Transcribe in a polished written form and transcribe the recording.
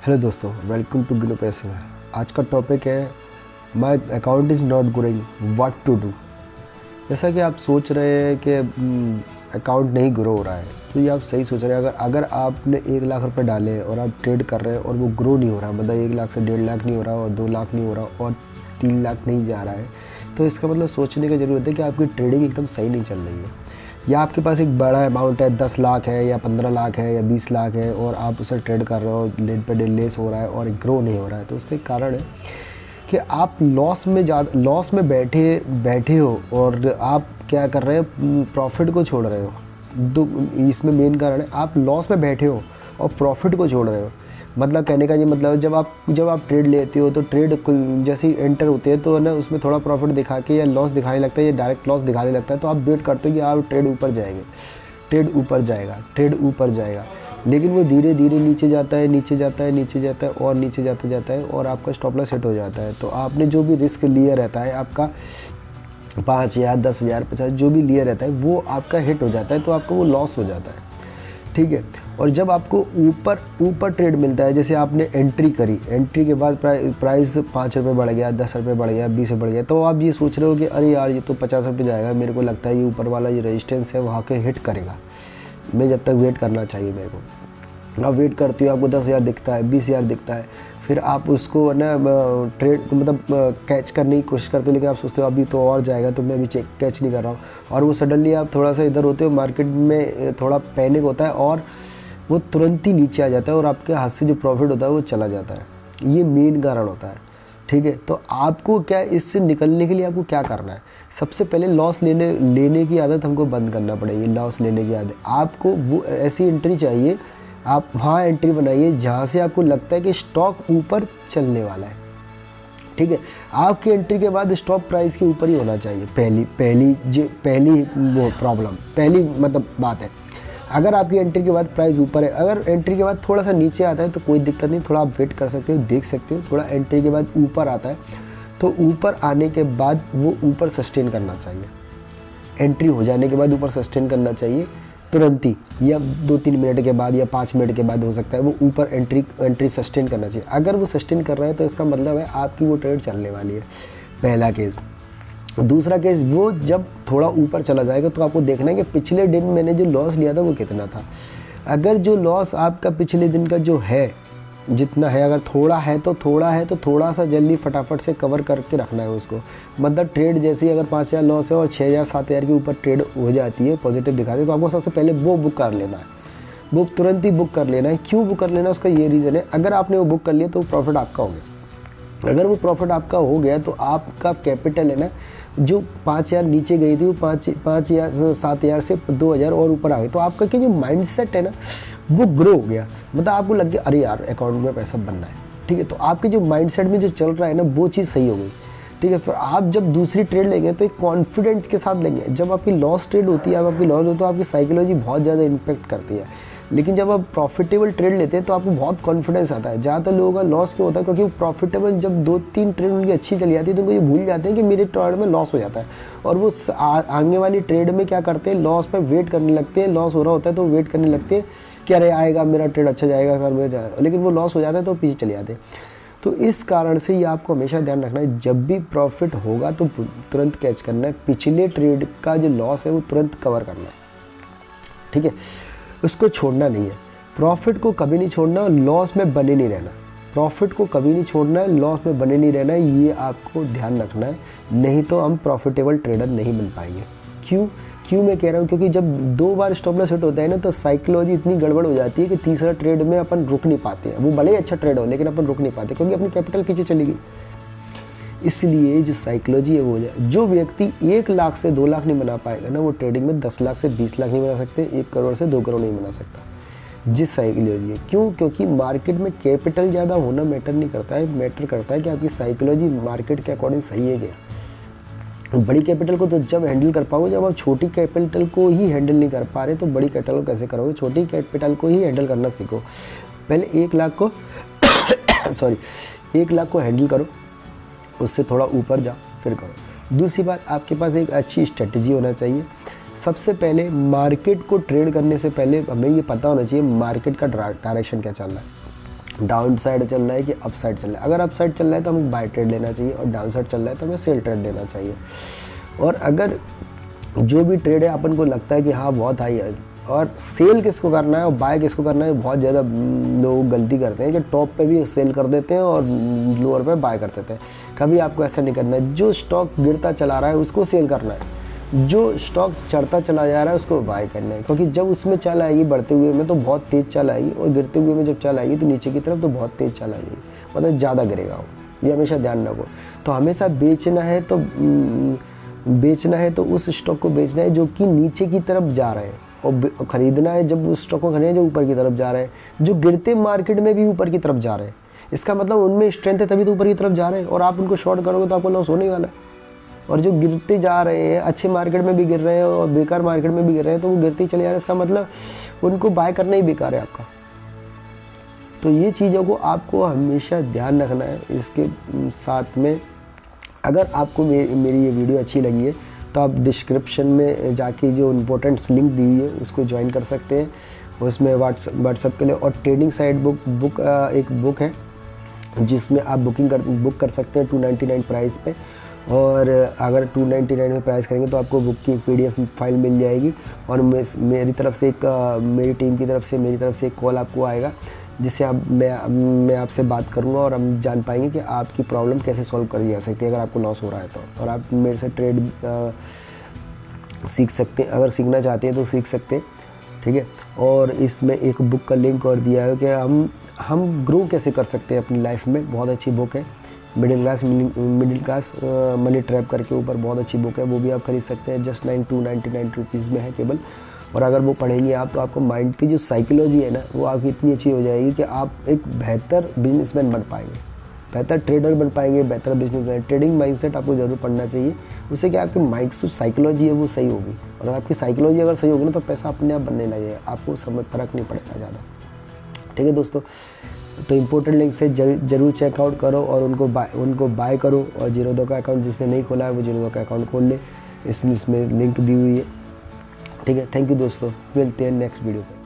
Hello दोस्तों, welcome to गिनो पैसे। आज का टॉपिक है my account is not growing, what to do. जैसा कि आप सोच रहे हैं कि अकाउंट नहीं ग्रो हो रहा है, तो ये आप सही सोच रहे हैं। अगर आपने 1 लाख रुपए डाले और आप ट्रेड कर रहे हैं और वो ग्रो नहीं हो रहा, मतलब 1 लाख से 1.5 लाख नहीं हो रहा और 2 लाख नहीं हो रहा और 3 लाख नहीं जा रहा है, तो इसका मतलब सोचने की ज़रूरत है कि आपकी ट्रेडिंग एकदम सही नहीं चल रही है। या आपके पास एक बड़ा अमाउंट है, 10 लाख है या 15 लाख है या 20 लाख है और आप उसे ट्रेड कर रहे हो, दिन पे दिन लेस हो रहा है और ग्रो नहीं हो रहा है, तो उसका एक कारण है कि आप लॉस में बैठे हो और आप क्या कर रहे हो, प्रॉफिट को छोड़ रहे हो। तो इसमें मेन कारण है आप लॉस में बैठे हो और प्रॉफिट को छोड़ रहे हो। मतलब कहने का ये मतलब जब आप ट्रेड लेते हो तो ट्रेड जैसे ही एंटर होते हैं तो ना उसमें थोड़ा प्रॉफिट दिखा के या लॉस दिखाने लगता है या डायरेक्ट लॉस दिखाने लगता है, तो आप वेट करते हो कि आप ट्रेड ऊपर जाएगा, लेकिन वो धीरे धीरे नीचे जाता है और नीचे जाता है और आपका स्टॉप लॉस हिट हो जाता है। तो आपने जो भी रिस्क लिया रहता है, आपका 5,000, 10,000, 50 जो भी लिया रहता है वो आपका हिट हो जाता है, तो आपको वो लॉस हो जाता है। ठीक है। और जब आपको ऊपर ट्रेड मिलता है, जैसे आपने एंट्री करी, एंट्री के बाद प्राइस 5 रुपये बढ़ गया, 10 रुपये बढ़ गया, 20 रुपये बढ़ गया, तो आप ये सोच रहे हो कि अरे यार ये तो 50 रुपये जाएगा, मेरे को लगता है ये ऊपर वाला ये रेजिस्टेंस है वहाँ के हिट करेगा, मैं जब तक वेट करना चाहिए मेरे को। आप वेट करते हो, आपको 10,000 दिखता है, 20,000 दिखता है, फिर आप उसको ना ट्रेड मतलब कैच करने की कोशिश करते हो, लेकिन आप सोचते हो अभी तो और जाएगा, तो मैं अभी कैच नहीं कर रहा हूँ। और वो सडनली आप थोड़ा सा इधर होते हो, मार्केट में थोड़ा पैनिक होता है और वो तुरंत ही नीचे आ जाता है और आपके हाथ से जो प्रॉफिट होता है वो चला जाता है। ये मेन कारण होता है। ठीक है। तो आपको क्या इससे निकलने के लिए आपको क्या करना है? सबसे पहले लॉस लेने की आदत हमको बंद करना पड़ेगी। लॉस लेने की आदत, आपको वो ऐसी एंट्री चाहिए, आप वहाँ एंट्री बनाइए जहाँ से आपको लगता है कि स्टॉक ऊपर चलने वाला है। ठीक है। आपकी एंट्री के बाद स्टॉप प्राइस के ऊपर ही होना चाहिए। पहली वो प्रॉब्लम, पहली मतलब बात है। अगर आपकी एंट्री के बाद प्राइस ऊपर है, अगर एंट्री के बाद थोड़ा सा नीचे आता है तो कोई दिक्कत नहीं, थोड़ा आप वेट कर सकते हो, देख सकते हो। थोड़ा एंट्री के बाद ऊपर आता है तो ऊपर आने के बाद वो ऊपर सस्टेन करना चाहिए। एंट्री हो जाने के बाद ऊपर सस्टेन करना चाहिए तुरंत ही, या 2-3 मिनट के बाद या 5 मिनट के बाद हो सकता है वो ऊपर एंट्री सस्टेन करना चाहिए। अगर वो सस्टेन कर रहा है तो इसका मतलब है आपकी वो ट्रेड चलने वाली है। पहला केस। दूसरा केस, वो जब थोड़ा ऊपर चला जाएगा तो आपको देखना है कि पिछले दिन मैंने जो लॉस लिया था वो कितना था। अगर जो लॉस आपका पिछले दिन का जो है जितना है, अगर थोड़ा है तो थोड़ा सा जल्दी फटाफट से कवर करके रखना है उसको। मतलब ट्रेड जैसे ही अगर 5,000 लॉस है और 6,000 7,000 के ऊपर ट्रेड हो जाती है, पॉजिटिव दिखाती है, तो आपको सबसे पहले वो बुक कर लेना है। बुक तुरंत ही बुक कर लेना है। क्यों बुक कर लेना है? उसका ये रीज़न है, अगर आपने वो बुक कर लिया तो प्रॉफिट आपका हो गया। अगर वो प्रॉफिट आपका हो गया तो आपका कैपिटल है ना, जो 5,000 नीचे गई थी वो 5,000 7,000 से 2,000 और ऊपर आ गई। तो आपका क्या जो माइंडसेट है ना वो ग्रो हो गया। मतलब आपको लग गया अरे यार अकाउंट में पैसा बनना है। ठीक है। तो आपके जो माइंडसेट में जो चल रहा है ना वो चीज़ सही हो गई। ठीक है। फिर आप जब दूसरी ट्रेड लेंगे तो एक कॉन्फिडेंस के साथ लेंगे। जब आपकी लॉस ट्रेड होती है, आपकी लॉस होती है तो आपकी साइकोलॉजी बहुत ज़्यादा इम्पेक्ट करती है। लेकिन जब आप प्रॉफिटेबल ट्रेड लेते हैं तो आपको बहुत कॉन्फिडेंस आता है। ज़्यादातर लोगों का लॉस क्यों होता है? क्योंकि वो प्रॉफिटेबल जब 2-3 ट्रेड उनकी अच्छी चली जाती है तो उनको ये भूल जाते हैं कि मेरे ट्रेड में लॉस हो जाता है, और वो आगे वाली ट्रेड में क्या करते हैं, लॉस पे वेट करने लगते हैं। लॉस हो रहा होता है तो वेट करने लगते हैं कि अरे आएगा मेरा ट्रेड अच्छा जाएगा, अगर मेरा जाएगा, लेकिन वो लॉस हो जाता है तो पीछे चले जाते हैं। तो इस कारण से ये आपको हमेशा ध्यान रखना है, जब भी प्रॉफिट होगा तो तुरंत कैच करना है। पिछले ट्रेड का जो लॉस है वो तुरंत कवर करना है। ठीक है। उसको छोड़ना नहीं है। प्रॉफिट को कभी नहीं छोड़ना और लॉस में बने नहीं रहना। प्रॉफिट को कभी नहीं छोड़ना है, लॉस में बने नहीं रहना है, ये आपको ध्यान रखना है। नहीं तो हम प्रॉफिटेबल ट्रेडर नहीं बन पाएंगे। क्यों मैं कह रहा हूँ? क्योंकि जब 2 बार स्टॉप लॉस हिट होता है ना तो साइकोलॉजी इतनी गड़बड़ हो जाती है कि तीसरा ट्रेड में अपन रुक नहीं पाते हैं। वो भले ही अच्छा ट्रेड हो लेकिन अपन रुक नहीं पाते क्योंकि अपनी कैपिटल पीछे चली गई। इसलिए जो साइकोलॉजी है वो है, जो व्यक्ति 1 लाख से 2 लाख नहीं बना पाएगा ना, वो ट्रेडिंग में 10 लाख से 20 लाख नहीं बना सकते, 1 करोड़ से 2 करोड़ नहीं बना सकता। जिस साइकोलॉजी है, क्यों? क्योंकि मार्केट में कैपिटल ज़्यादा होना मैटर नहीं करता है, मैटर करता है कि आपकी साइकोलॉजी मार्केट के अकॉर्डिंग सही है क्या। बड़ी कैपिटल को तो जब हैंडल कर पाओगे, जब आप छोटी कैपिटल को ही हैंडल नहीं कर पा रहे तो बड़ी कैपिटल को कैसे करोगे? छोटी कैपिटल को ही हैंडल करना सीखो। पहले 1 लाख को 1 लाख को हैंडल करो, उससे थोड़ा ऊपर जाओ फिर करो। दूसरी बात, आपके पास एक अच्छी स्ट्रेटजी होना चाहिए। सबसे पहले मार्केट को ट्रेड करने से पहले हमें ये पता होना चाहिए मार्केट का डायरेक्शन क्या चल रहा है। डाउन साइड चल रहा है कि अप साइड चल रहा है। अगर अप साइड चल रहा है तो हमें बाय ट्रेड लेना चाहिए, और डाउन साइड चल रहा है तो हमें सेल ट्रेड लेना चाहिए। और अगर जो भी ट्रेड है अपन को लगता है कि हाँ बहुत हाई है, और सेल किसको करना है और बाय किसको करना है, बहुत ज़्यादा लोग गलती करते हैं कि टॉप पे भी सेल कर देते हैं और लोअर पे बाय कर देते हैं। कभी आपको ऐसा नहीं करना है। जो स्टॉक गिरता चला रहा है उसको सेल करना है, जो स्टॉक चढ़ता चला जा रहा है उसको बाय करना है। क्योंकि जब उसमें चल आएगी बढ़ते हुए में तो बहुत तेज़ चल आएगी, और गिरते हुए में जब चल आएगी तो नीचे की तरफ तो बहुत तेज़ चल आएगी, मतलब ज़्यादा गिरेगा वो। ये हमेशा ध्यान रखो। तो हमेशा बेचना है तो उस स्टॉक को बेचना है जो कि नीचे की तरफ जा रहे हैं, और खरीदना है जब उस स्टॉक को खरीदना है जो ऊपर की तरफ जा रहे हैं, जो गिरते मार्केट में भी ऊपर की तरफ जा रहे हैं। इसका मतलब उनमें स्ट्रेंथ है तभी तो ऊपर की तरफ जा रहे हैं, और आप उनको शॉर्ट करोगे तो आपको लॉस होने वाला है। और जो गिरते जा रहे हैं, अच्छे मार्केट में भी गिर रहे हैं और बेकार मार्केट में भी गिर रहे हैं, तो वो गिरते ही चले जा रहे हैं। इसका मतलब उनको बाय करना ही बेकार है आपका। तो ये चीज़ों को आपको हमेशा ध्यान रखना है। इसके साथ में अगर आपको मेरी ये वीडियो अच्छी लगी है तो आप डिस्क्रिप्शन में जाके जो इम्पोर्टेंट्स लिंक दी हुई है उसको ज्वाइन कर सकते हैं। उसमें व्हाट्सएप के लिए और ट्रेडिंग साइट बुक एक बुक है जिसमें आप बुक कर सकते हैं 299 प्राइस पे। और अगर 299 में प्राइस करेंगे तो आपको बुक की PDF फाइल मिल जाएगी, और मेरी तरफ से मेरी टीम की तरफ से एक कॉल आपको आएगा, जिससे मैं आपसे बात करूंगा और हम जान पाएंगे कि आपकी प्रॉब्लम कैसे सॉल्व करी जा सकती है अगर आपको लॉस हो रहा है तो। और आप मेरे से ट्रेड सीख सकते हैं, अगर सीखना चाहते हैं तो सीख सकते हैं, ठीक है। और इसमें एक बुक का लिंक और दिया है कि हम ग्रो कैसे कर सकते हैं अपनी लाइफ में। बहुत अच्छी बुक है, मिडिल क्लास मनी ट्रैप करके ऊपर बहुत अच्छी बुक है, वो भी आप खरीद सकते हैं। जस्ट 299 रुपीज़ में है केवल। और अगर वो पढ़ेंगे आप तो आपको माइंड की जो साइकोलॉजी है ना वो आपकी इतनी अच्छी हो जाएगी कि आप एक बेहतर बिजनेसमैन बन पाएंगे, बेहतर ट्रेडर बन पाएंगे, बेहतर बिजनेसमैन। ट्रेडिंग माइंडसेट आपको ज़रूर पढ़ना चाहिए, उससे कि आपके माइंड जो साइकोलॉजी है वो सही होगी। और आपकी साइकोलॉजी अगर सही होगी ना तो पैसा अपने आप बनने लगेगा, आपको समझ फर्क नहीं पड़ेगा ज़्यादा, ठीक है दोस्तों। तो इम्पोर्टेंट लिंक से जरूर चेकआउट करो और उनको बाय करो। और जीरोधा का अकाउंट जिसने नहीं खोला है वो जीरोधा का अकाउंट खोल ले, इसमें लिंक दी हुई है, ठीक है। थैंक यू दोस्तों, मिलते हैं नेक्स्ट वीडियो पर।